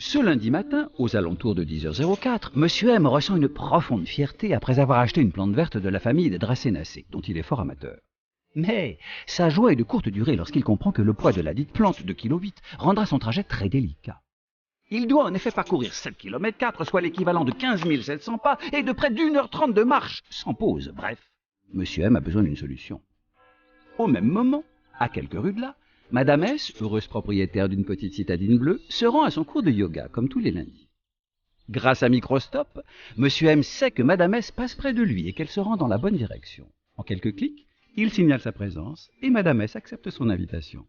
Ce lundi matin, aux alentours de 10h04, Monsieur M ressent une profonde fierté après avoir acheté une plante verte de la famille des Dracénacées, dont il est fort amateur. Mais sa joie est de courte durée lorsqu'il comprend que le poids de la dite plante de 1,8 kg rendra son trajet très délicat. Il doit en effet parcourir 7,4 km, soit l'équivalent de 15 700 pas et de près d'1h30 de marche, sans pause. Bref, Monsieur M a besoin d'une solution. Au même moment, à quelques rues de là, Madame S, heureuse propriétaire d'une petite citadine bleue, se rend à son cours de yoga, comme tous les lundis. Grâce à Microstop, Monsieur M sait que Madame S passe près de lui et qu'elle se rend dans la bonne direction. En quelques clics, il signale sa présence et Madame S accepte son invitation.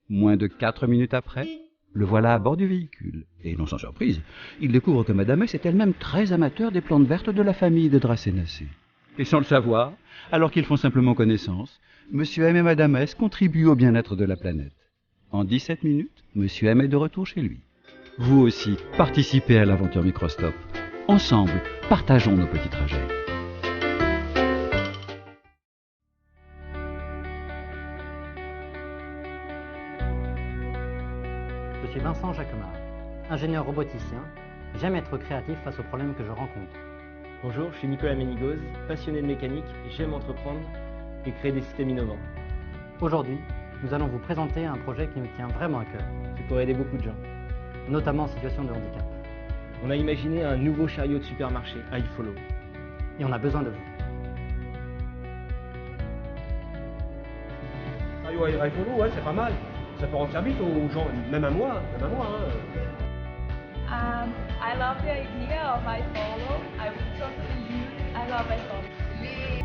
Moins de 4 minutes après, le voilà à bord du véhicule. Et non sans surprise, il découvre que Madame S est elle-même très amateur des plantes vertes de la famille des Dracénacées. Et sans le savoir, alors qu'ils font simplement connaissance, Monsieur M et Madame S contribuent au bien-être de la planète. En 17 minutes, Monsieur M est de retour chez lui. Vous aussi, participez à l'aventure Microstop. Ensemble, partageons nos petits trajets. Je suis Vincent Jacquemart, ingénieur roboticien. J'aime être créatif face aux problèmes que je rencontre. Bonjour, je suis Nicolas Ménigoz, passionné de mécanique, j'aime entreprendre et créer des systèmes innovants. Aujourd'hui, nous allons vous présenter un projet qui me tient vraiment à cœur, C'est pour aider beaucoup de gens. notamment en situation de handicap. On a imaginé un nouveau chariot de supermarché, iFollow. Et on a besoin de vous. iFollow, ouais, c'est pas mal. Ça peut rendre service aux gens, même à moi. I love the idea of iFollow. I would totally use. I love iFollow.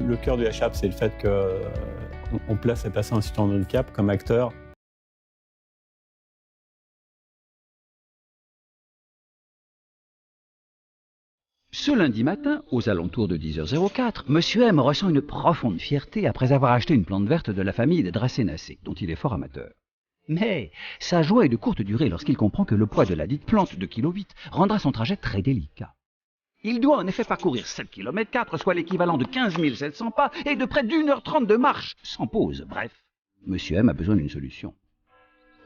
Le cœur du HAP, c'est le fait qu'on place les personnes en situation de handicap comme acteurs. Ce lundi matin, aux alentours de 10h04, Monsieur M ressent une profonde fierté après avoir acheté une plante verte de la famille des Dracénacées, dont il est fort amateur. Mais sa joie est de courte durée lorsqu'il comprend que le poids de la dite plante de 1,8 kg rendra son trajet très délicat. Il doit en effet parcourir 7,4 km, soit l'équivalent de 15 700 pas et de près d'1h30 de marche, sans pause. Bref, Monsieur M a besoin d'une solution.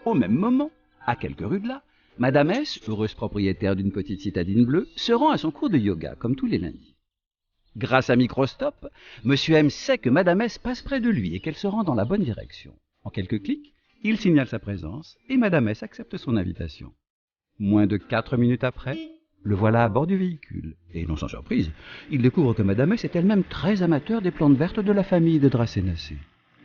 Au même moment, à quelques rues de là, Madame S, heureuse propriétaire d'une petite citadine bleue, se rend à son cours de yoga, comme tous les lundis. Grâce à Microstop, Monsieur M sait que Madame S passe près de lui et qu'elle se rend dans la bonne direction. En quelques clics, il signale sa présence et Madame S accepte son invitation. Moins de 4 minutes après, le voilà à bord du véhicule. Et non sans surprise, il découvre que Madame S est elle-même très amateur des plantes vertes de la famille des Dracénacées.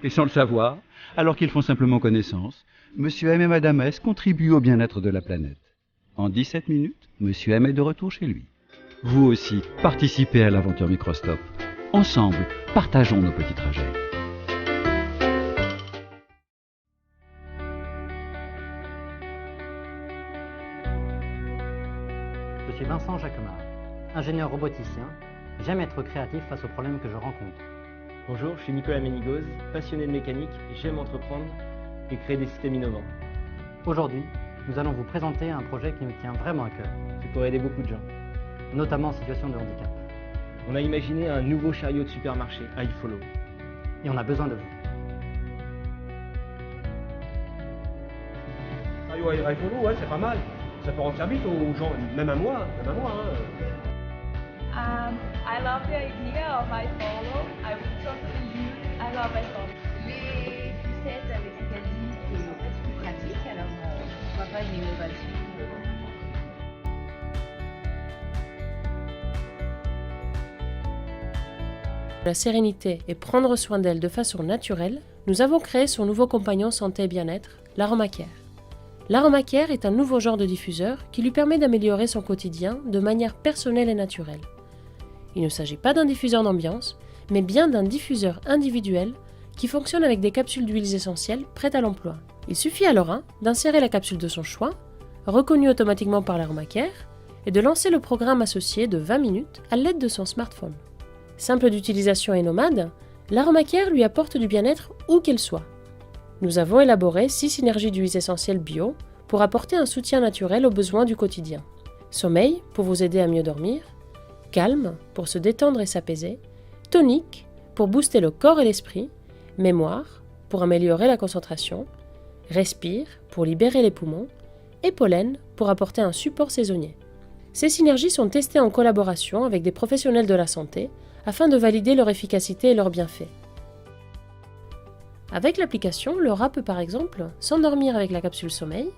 Et sans le savoir, alors qu'ils font simplement connaissance, Monsieur M et Madame S contribuent au bien-être de la planète. En 17 minutes, Monsieur M est de retour chez lui. Vous aussi, participez à l'aventure Microstop. Ensemble, partageons nos petits trajets. Je suis Vincent Jacquemart, ingénieur roboticien. J'aime être créatif face aux problèmes que je rencontre. Bonjour, je suis Nicolas Ménigoz, passionné de mécanique, j'aime entreprendre et créer des systèmes innovants. Aujourd'hui, nous allons vous présenter un projet qui me tient vraiment à cœur, C'est pour aider beaucoup de gens. notamment en situation de handicap. On a imaginé un nouveau chariot de supermarché, iFollow. Et on a besoin de vous. iFollow, ouais, c'est pas mal. Ça peut rendre service aux gens, même à moi. I love the idea of iFollow. I would totally use. I love iFollow. Les poussettes avec Italie, c'est en fait plus pratique, alors on voit pas une innovation. La sérénité et prendre soin d'elle de façon naturelle, nous avons créé son nouveau compagnon santé et bien-être, l'AromaCare. L'AromaCare est un nouveau genre de diffuseur qui lui permet d'améliorer son quotidien de manière personnelle et naturelle. Il ne s'agit pas d'un diffuseur d'ambiance, mais bien d'un diffuseur individuel qui fonctionne avec des capsules d'huiles essentielles prêtes à l'emploi. Il suffit à Laura d'insérer la capsule de son choix, reconnue automatiquement par l'AromaCare, et de lancer le programme associé de 20 minutes à l'aide de son smartphone. Simple d'utilisation et nomade, l'AromaCare lui apporte du bien-être où qu'elle soit. Nous avons élaboré 6 synergies d'huiles essentielles bio pour apporter un soutien naturel aux besoins du quotidien. Sommeil pour vous aider à mieux dormir, calme pour se détendre et s'apaiser, tonique pour booster le corps et l'esprit, mémoire pour améliorer la concentration, respire pour libérer les poumons et pollen pour apporter un support saisonnier. Ces synergies sont testées en collaboration avec des professionnels de la santé afin de valider leur efficacité et leurs bienfaits. Avec l'application, Laura peut par exemple s'endormir avec la capsule sommeil,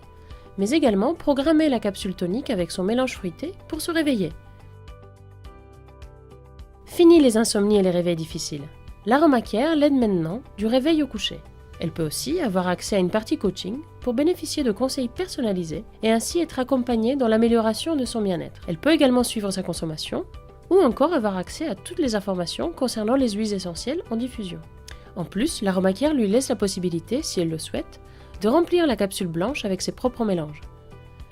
mais également programmer la capsule tonique avec son mélange fruité pour se réveiller. Fini les insomnies et les réveils difficiles. L'AromaCare l'aide maintenant du réveil au coucher. Elle peut aussi avoir accès à une partie coaching pour bénéficier de conseils personnalisés et ainsi être accompagnée dans l'amélioration de son bien-être. Elle peut également suivre sa consommation ou encore avoir accès à toutes les informations concernant les huiles essentielles en diffusion. En plus, l'AromaCare lui laisse la possibilité, si elle le souhaite, de remplir la capsule blanche avec ses propres mélanges.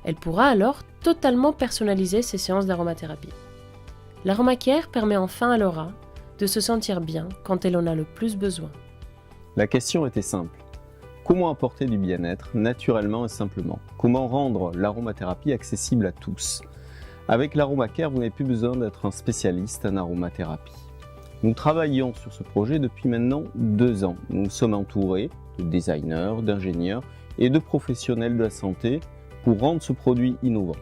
Elle pourra alors totalement personnaliser ses séances d'aromathérapie. L'AromaCare permet enfin à Laura de se sentir bien quand elle en a le plus besoin. La question était simple. Comment apporter du bien-être naturellement et simplement? Comment rendre l'aromathérapie accessible à tous? Avec l'AromaCare, vous n'avez plus besoin d'être un spécialiste en aromathérapie. Nous travaillons sur ce projet depuis maintenant 2 ans. Nous sommes entourés de designers, d'ingénieurs et de professionnels de la santé pour rendre ce produit innovant.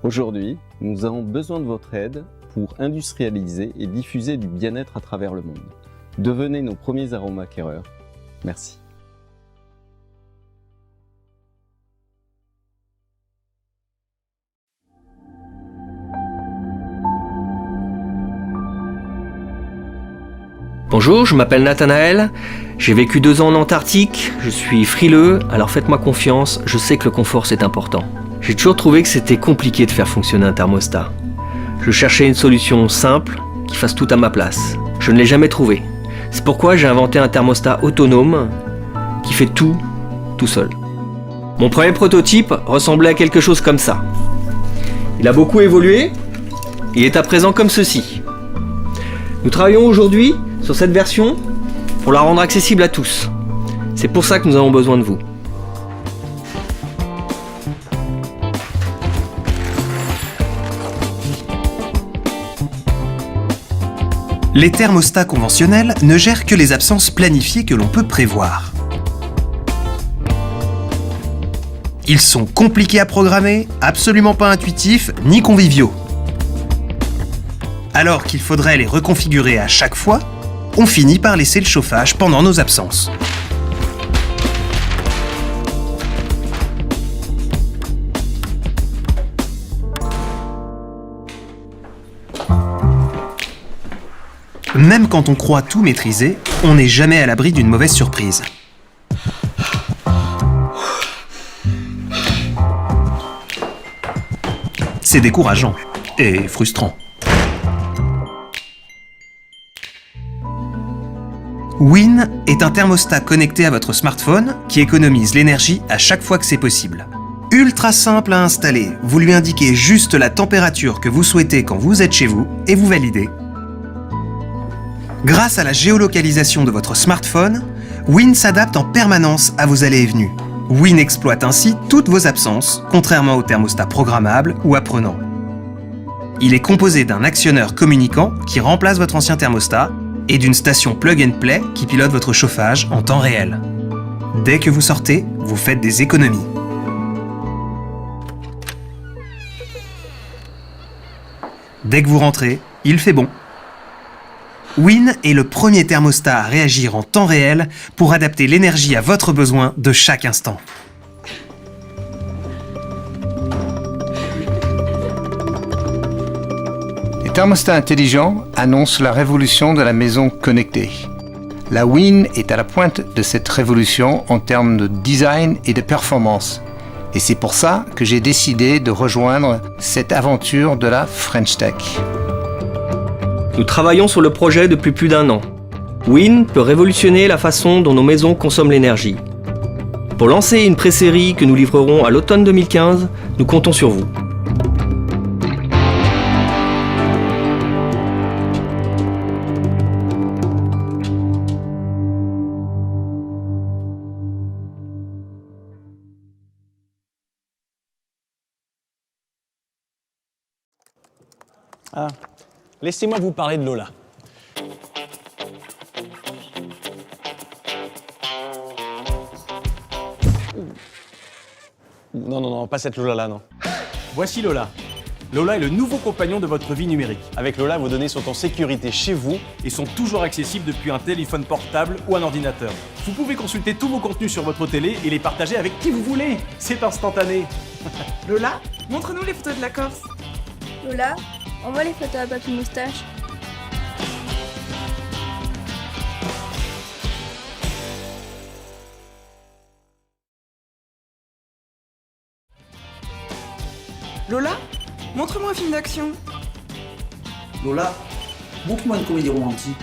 Aujourd'hui, nous avons besoin de votre aide pour industrialiser et diffuser du bien-être à travers le monde. Devenez nos premiers aromacareurs. Merci. Bonjour, je m'appelle Nathanaël, j'ai vécu 2 ans en Antarctique, je suis frileux, alors faites-moi confiance, je sais que le confort c'est important. J'ai toujours trouvé que c'était compliqué de faire fonctionner un thermostat. Je cherchais une solution simple, qui fasse tout à ma place. Je ne l'ai jamais trouvé. C'est pourquoi j'ai inventé un thermostat autonome, qui fait tout seul. Mon premier prototype ressemblait à quelque chose comme ça. Il a beaucoup évolué, il est à présent comme ceci. Nous travaillons aujourd'hui sur cette version pour la rendre accessible à tous. C'est pour ça que nous avons besoin de vous. Les thermostats conventionnels ne gèrent que les absences planifiées que l'on peut prévoir. Ils sont compliqués à programmer, absolument pas intuitifs ni conviviaux. Alors qu'il faudrait les reconfigurer à chaque fois, on finit par laisser le chauffage pendant nos absences. Même quand on croit tout maîtriser, on n'est jamais à l'abri d'une mauvaise surprise. C'est décourageant et frustrant. Win est un thermostat connecté à votre smartphone qui économise l'énergie à chaque fois que c'est possible. Ultra simple à installer, vous lui indiquez juste la température que vous souhaitez quand vous êtes chez vous et vous validez. Grâce à la géolocalisation de votre smartphone, Win s'adapte en permanence à vos allées et venues. Win exploite ainsi toutes vos absences, contrairement au thermostat programmable ou apprenant. Il est composé d'un actionneur communicant qui remplace votre ancien thermostat et d'une station plug and play qui pilote votre chauffage en temps réel. Dès que vous sortez, vous faites des économies. Dès que vous rentrez, il fait bon. Win est le premier thermostat à réagir en temps réel pour adapter l'énergie à votre besoin de chaque instant. Les thermostats intelligents annoncent la révolution de la maison connectée. La Win est à la pointe de cette révolution en termes de design et de performance. Et c'est pour ça que j'ai décidé de rejoindre cette aventure de la French Tech. Nous travaillons sur le projet depuis plus d'1 an. Win peut révolutionner la façon dont nos maisons consomment l'énergie. Pour lancer une pré-série que nous livrerons à l'automne 2015, nous comptons sur vous. Ah, laissez-moi vous parler de Lola. Non, pas cette Lola-là, non. Voici Lola. Lola est le nouveau compagnon de votre vie numérique. Avec Lola, vos données sont en sécurité chez vous et sont toujours accessibles depuis un téléphone portable ou un ordinateur. Vous pouvez consulter tous vos contenus sur votre télé et les partager avec qui vous voulez. C'est instantané. Lola, montre-nous les photos de la Corse. Lola, envoie les photos à Papy Moustache. Lola, montre-moi un film d'action. Lola, montre-moi une comédie romantique.